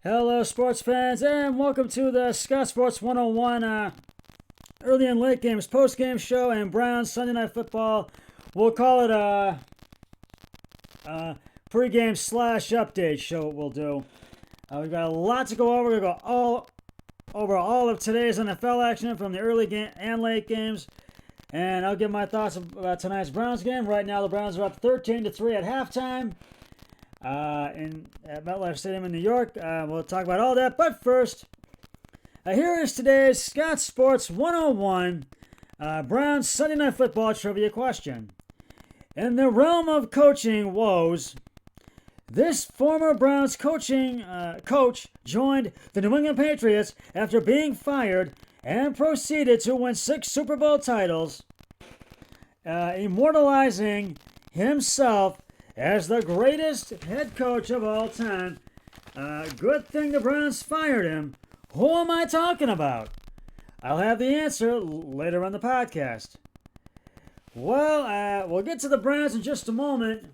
Hello, sports fans, and welcome to the Scott Sports 101 early and late games post-game show and Browns Sunday Night Football. We'll call it a pre-game / update show. We'll do. We've got a lot to go over. We're going to go over all of today's NFL action from the early game and late games, and I'll give my thoughts about tonight's Browns game. Right now, the Browns are up 13-3 at halftime. At MetLife Stadium in New York. We'll talk about all that. But first, here is today's Scott Sports 101 Browns Sunday Night Football trivia question. In the realm of coaching woes, this former Browns coach joined the New England Patriots after being fired and proceeded to win 6 Super Bowl titles, immortalizing himself as the greatest head coach of all time. Good thing the Browns fired him. Who am I talking about? I'll have the answer later on the podcast. Well, we'll get to the Browns in just a moment.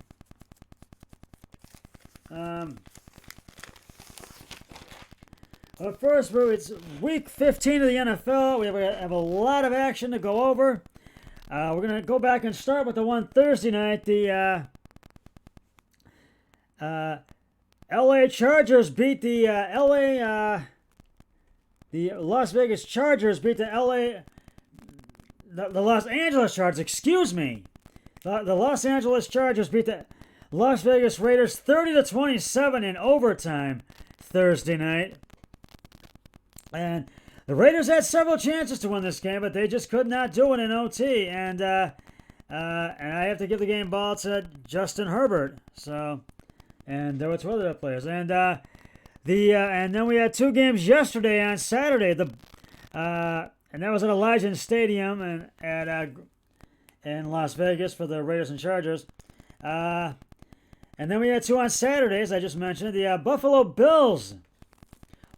But first, it's week 15 of the NFL. We have a lot of action to go over. We're going to go back and start with the one Thursday night. The LA Chargers beat the Las Vegas Chargers beat the Los Angeles Chargers, excuse me. The Los Angeles Chargers beat the Las Vegas Raiders 30-27 in overtime Thursday night. And the Raiders had several chances to win this game, but they just could not do it in OT. And I have to give the game ball to Justin Herbert. And there were 2 other players. And then we had 2 games yesterday on Saturday. And that was at Allegiant Stadium in Las Vegas for the Raiders and Chargers. And then we had 2 on Saturdays, I just mentioned. The Buffalo Bills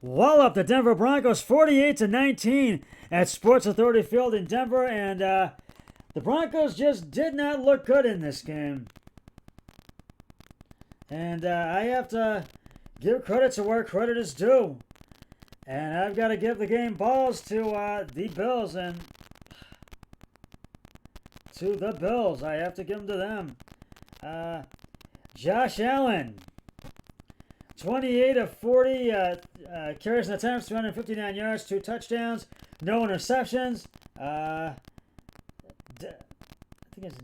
walloped the Denver Broncos 48-19 at Sports Authority Field in Denver. And the Broncos just did not look good in this game. And I have to give credit to where credit is due. And I've got to give the game balls to the Bills. And to the Bills, I have to give them to them. Josh Allen, 28 of 40 carries and attempts, 259 yards, 2 touchdowns, no interceptions. I think it's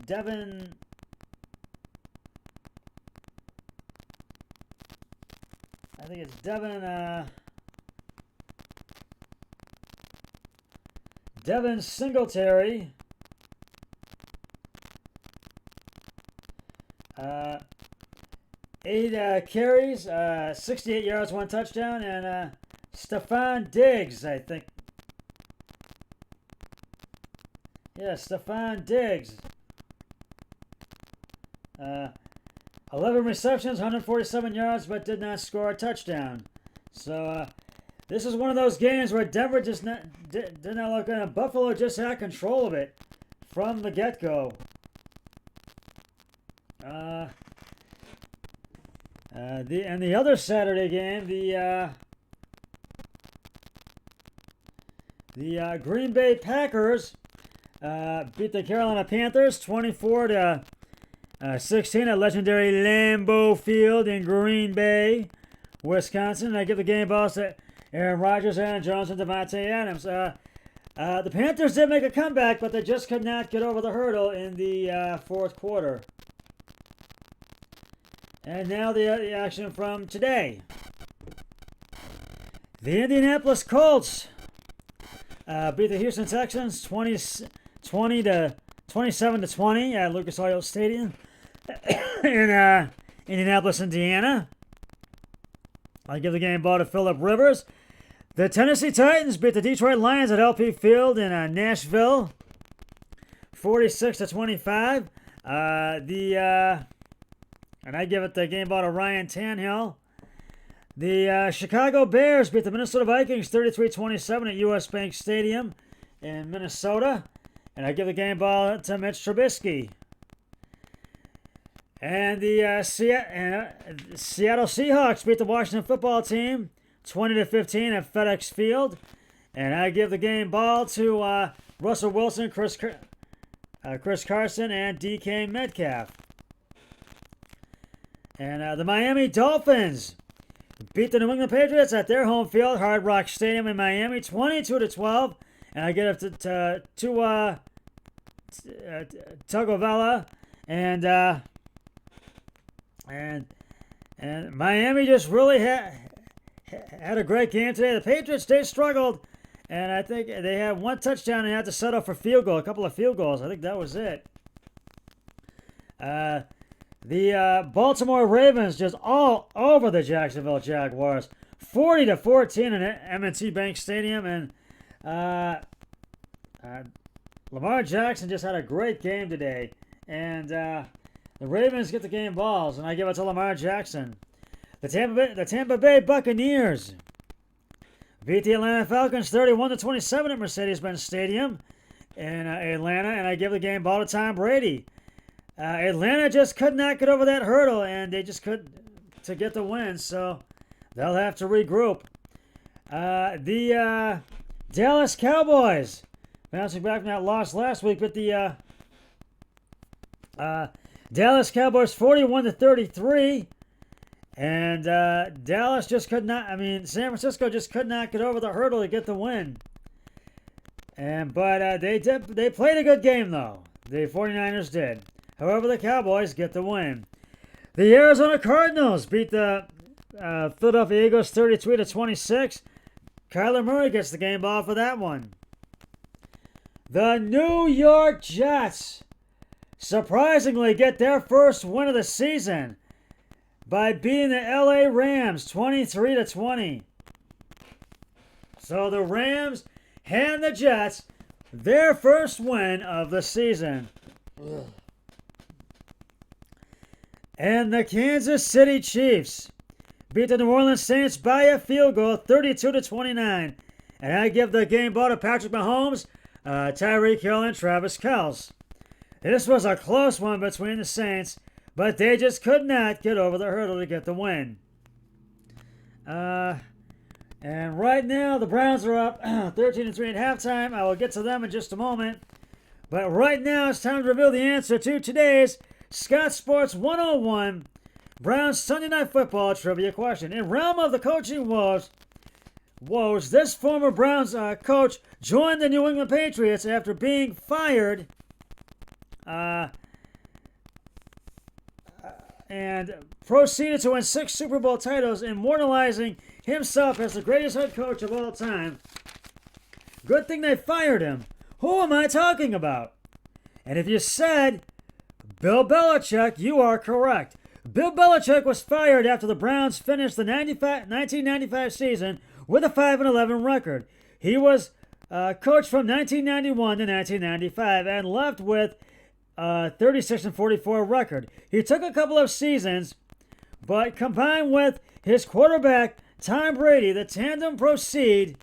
Devin Singletary. 8 carries, 68 yards, 1 touchdown, and Stephon Diggs, I think. Yeah, Stephon Diggs. 11 receptions, 147 yards, but did not score a touchdown. So this is one of those games where Denver just did not look good, and Buffalo just had control of it from the get-go. The other Saturday game, the Green Bay Packers beat the Carolina Panthers 24-16 at legendary Lambeau Field in Green Bay, Wisconsin. I give the game balls to Aaron Rodgers, Aaron Jones, and Davante Adams. The Panthers did make a comeback, but they just could not get over the hurdle in the fourth quarter. And now the action from today. The Indianapolis Colts beat the Houston Texans 27-20 at Lucas Oil Stadium in Indianapolis, Indiana. I give the game ball to Phillip Rivers. The Tennessee Titans beat the Detroit Lions at LP Field in Nashville 46-25. And I give it the game ball to Ryan Tannehill. The Chicago Bears beat the Minnesota Vikings 33-27 at US Bank Stadium in Minnesota. And I give the game ball to Mitch Trubisky. And the Seattle Seahawks beat the Washington Football Team 20-15 at FedEx Field. And I give the game ball to Russell Wilson, Chris Carson, and DK Metcalf. And the Miami Dolphins beat the New England Patriots at their home field, Hard Rock Stadium in Miami, 22-12. And I give it to Tagovailoa, and Miami just really had a great game today. The Patriots, they struggled, and I think they had one touchdown and had to settle for a couple of field goals. I think that was it. The Baltimore Ravens just all over the Jacksonville Jaguars, 40-14 in M&T Bank Stadium, and Lamar Jackson just had a great game today, and the Ravens get the game balls, and I give it to Lamar Jackson. The Tampa Bay Buccaneers beat the Atlanta Falcons 31-27 at Mercedes-Benz Stadium in Atlanta, and I give the game ball to Tom Brady. Atlanta just could not get over that hurdle, and they just could to get the win, so they'll have to regroup. The Dallas Cowboys, bouncing back from that loss last week, but the Dallas Cowboys 41-33, and Dallas just could not. San Francisco just could not get over the hurdle to get the win. But they played a good game though. The 49ers did. However, the Cowboys get the win. The Arizona Cardinals beat the Philadelphia Eagles 33-26. Kyler Murray gets the game ball for that one. The New York Jets surprisingly get their first win of the season by beating the LA Rams 23-20. So the Rams hand the Jets their first win of the season. Ugh. And the Kansas City Chiefs beat the New Orleans Saints by a field goal, 32-29. And I give the game ball to Patrick Mahomes, Tyreek Hill, and Travis Kelce. This was a close one between the Saints, but they just could not get over the hurdle to get the win. And right now, the Browns are up 13-3 at halftime. I will get to them in just a moment. But right now, it's time to reveal the answer to today's Scott Sports 101 Browns Sunday Night Football trivia question. In realm of the coaching woes, this former Browns coach joined the New England Patriots after being fired and proceeded to win 6 Super Bowl titles, immortalizing himself as the greatest head coach of all time. Good thing they fired him. Who am I talking about? And if you said Bill Belichick, you are correct. Bill Belichick was fired after the Browns finished the 1995 season with a 5-11 record. He was coach from 1991 to 1995 and left with a 36-44 record. He took a couple of seasons, but combined with his quarterback Tom Brady, the tandem proceeded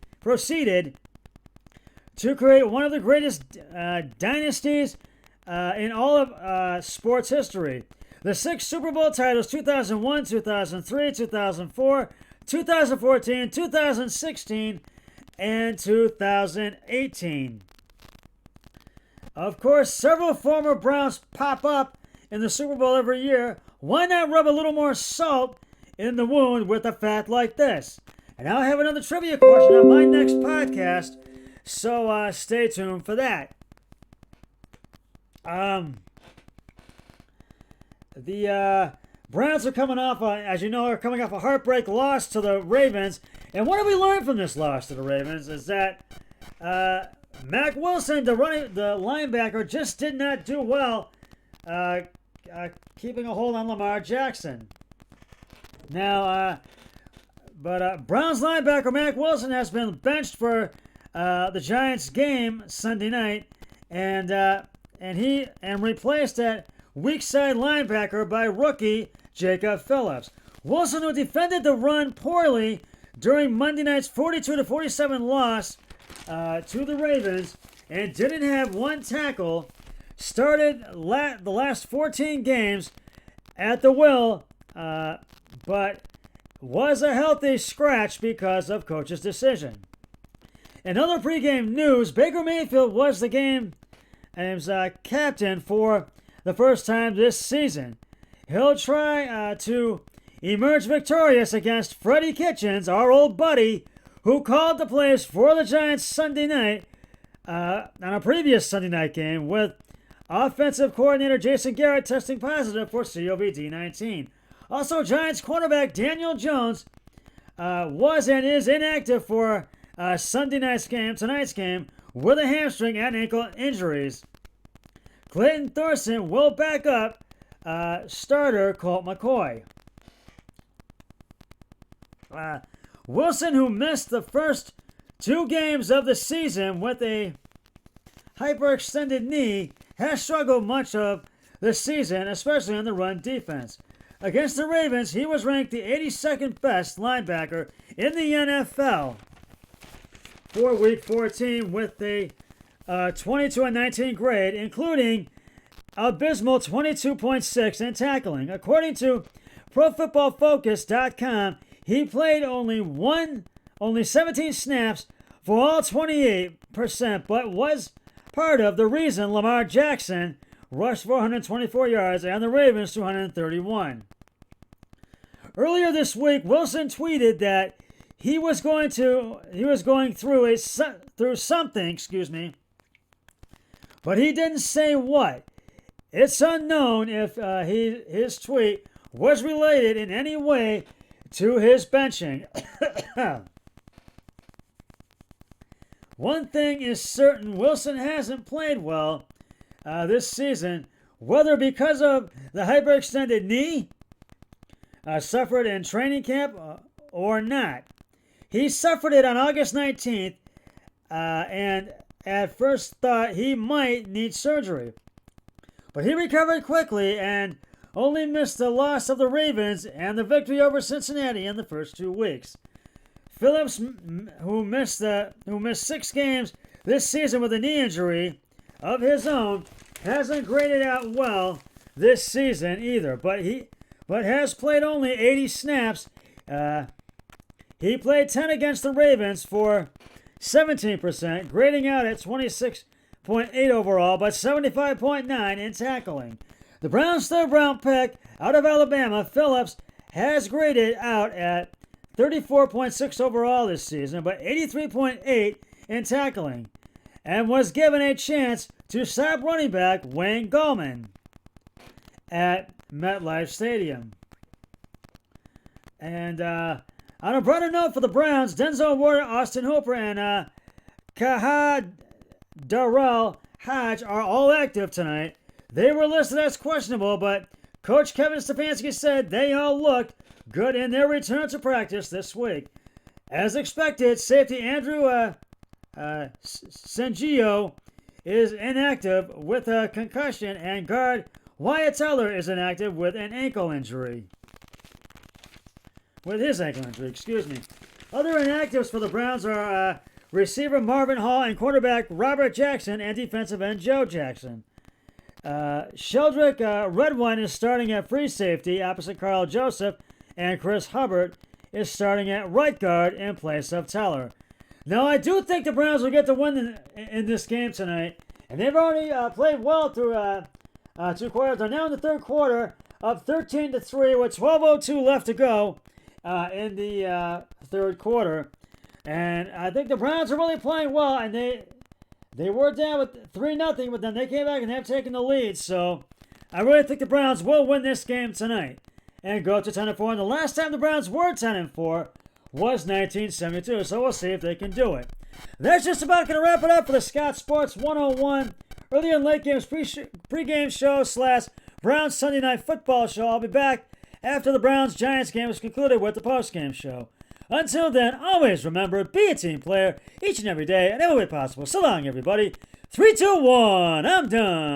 to create one of the greatest dynasties in all of sports history. The 6 Super Bowl titles, 2001, 2003, 2004, 2014, 2016, and 2018. Of course, several former Browns pop up in the Super Bowl every year. Why not rub a little more salt in the wound with a fact like this? And I'll have another trivia question on my next podcast, so stay tuned for that. The Browns are coming off, as you know, are coming off a heartbreak loss to the Ravens. And what have we learned from this loss to the Ravens is that Mack Wilson, the linebacker, just did not do well keeping a hold on Lamar Jackson. Now, Browns linebacker Mack Wilson has been benched for the Giants game Sunday night, and replaced at weak side linebacker by rookie Jacob Phillips. Wilson, who defended the run poorly during Monday night's 42-47 loss to the Ravens and didn't have one tackle, started the last 14 games at the will, but was a healthy scratch because of coach's decision. In other pregame news, Baker Mayfield was the game's captain for the first time this season. He'll try to emerge victorious against Freddie Kitchens, our old buddy, who called the plays for the Giants Sunday night on a previous Sunday night game, with offensive coordinator Jason Garrett testing positive for COVID-19. Also, Giants cornerback Daniel Jones was and is inactive for tonight's game, with a hamstring and ankle injuries. Clayton Thorson will back up starter Colt McCoy. Wilson, who missed the first 2 games of the season with a hyperextended knee, has struggled much of the season, especially on the run defense. Against the Ravens, he was ranked the 82nd best linebacker in the NFL for Week 14 with a 22-19 grade, including abysmal 22.6 in tackling. According to ProFootballFocus.com, he played only 17 snaps for all 28%, but was part of the reason Lamar Jackson rushed 424 yards and the Ravens 231. Earlier this week, Wilson tweeted that he was going through something, but he didn't say what. It's unknown if his tweet was related in any way to his benching. One thing is certain, Wilson hasn't played well this season, whether because of the hyperextended knee suffered in training camp or not. He suffered it on August 19th and at first thought he might need surgery. But he recovered quickly and only missed the loss of the Ravens and the victory over Cincinnati in the first 2 weeks. Phillips, who missed 6 games this season with a knee injury of his own, hasn't graded out well this season either, but has played only 80 snaps. He played 10 against the Ravens for 17%, grading out at 26.8 overall, but 75.9 in tackling. The Browns' 3rd round pick out of Alabama, Phillips, has graded out at 34.6 overall this season, but 83.8 in tackling, and was given a chance to stop running back Wayne Gallman at MetLife Stadium. And on a brighter note for the Browns, Denzel Ward, Austin Hooper, and Kahad Darrell Hodge are all active tonight. They were listed as questionable, but Coach Kevin Stefanski said they all looked good in their return to practice this week. As expected, safety Andrew Sengio is inactive with a concussion, and guard Wyatt Teller is inactive with an ankle injury. With his ankle injury, Other inactives for the Browns are receiver Marvin Hall and quarterback Robert Jackson and defensive end Joe Jackson. Sheldrick Redwine is starting at free safety opposite Carl Joseph, and Chris Hubbard is starting at right guard in place of Teller. Now, I do think the Browns will get the win in this game tonight, and they've already played well through 2 quarters. They're now in the 3rd quarter, up 13-3 with 12:02 left to go in the 3rd quarter. And I think the Browns are really playing well, and they were down with 3-0, but then they came back and have taken the lead. So I really think the Browns will win this game tonight and go to 10-4. And the last time the Browns were 10-4 was 1972. So we'll see if they can do it. That's just about going to wrap it up for the Scott Sports 101 early and late games pregame show / Browns Sunday Night Football show. I'll be back after the Browns-Giants game is concluded with the postgame show. Until then, always remember, be a team player each and every day and every way possible. So long, everybody. 3, 2, 1, I'm done.